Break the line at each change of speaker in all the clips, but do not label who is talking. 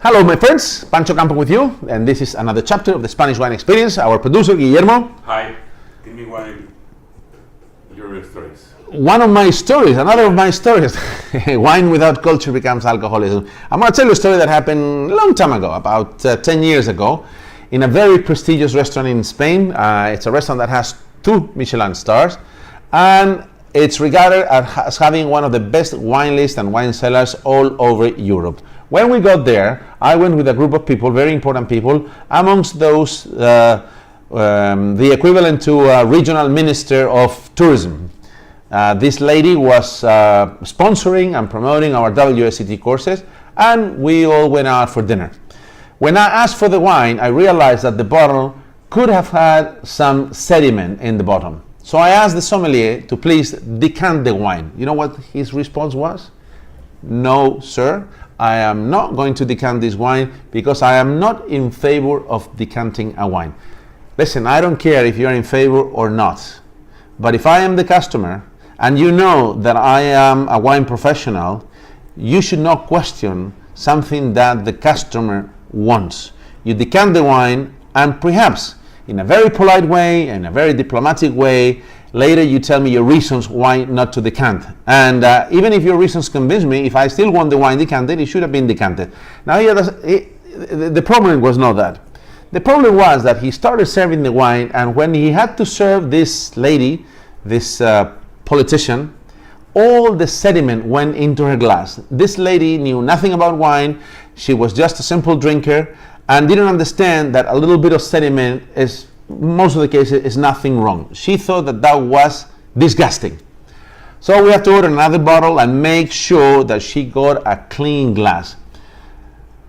Hello, my friends. Pancho Campo with you, and this is another chapter of the Spanish Wine Experience. Our producer, Guillermo.
Hi. Give me one of your stories.
One of my stories, another of my stories. Wine without culture becomes alcoholism. I'm going to tell you a story that happened a long time ago, about 10 years ago, in a very prestigious restaurant in Spain. It's a restaurant that has 2 Michelin stars, and it's regarded as having one of the best wine lists and wine cellars all over Europe. When we got there, I went with a group of people, very important people, amongst those the equivalent to a regional minister of tourism. This lady was sponsoring and promoting our WSET courses, and we all went out for dinner. When I asked for the wine, I realized that the bottle could have had some sediment in the bottom. So I asked the sommelier to please decant the wine. You know what his response was? No, sir, I am not going to decant this wine because I am not in favor of decanting a wine. Listen, I don't care if you're in favor or not, but if I am the customer and you know that I am a wine professional, you should not question something that the customer wants. You decant the wine, and perhaps in a very polite way, in a very diplomatic way, later you tell me your reasons why not to decant. And even if your reasons convince me, if I still want the wine decanted, it should have been decanted. Now the problem was not that. The problem was that he started serving the wine, and when he had to serve this lady, this politician, all the sediment went into her glass. This lady knew nothing about wine. She was just a simple drinker and didn't understand that a little bit of sediment is, most of the cases, is nothing wrong. She thought that that was disgusting. So we have to order another bottle and make sure that she got a clean glass.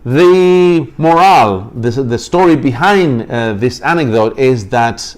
The morale, the story behind this anecdote is that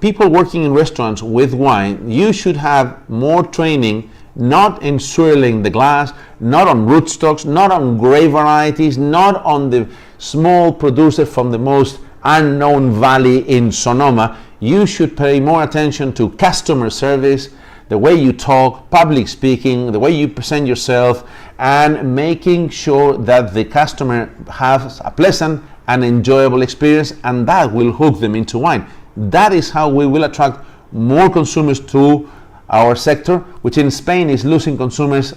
people working in restaurants with wine, you should have more training, not in swirling the glass, not on rootstocks, not on grape varieties, not on the small producer from the most unknown valley in Sonoma. You should pay more attention to customer service, the way you talk, public speaking, the way you present yourself, and making sure that the customer has a pleasant and enjoyable experience, and that will hook them into wine. That is how we will attract more consumers to our sector, which in Spain is losing consumers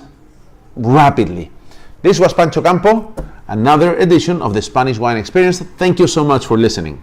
rapidly. This was Pancho Campo, another edition of the Spanish Wine Experience. Thank you so much for listening.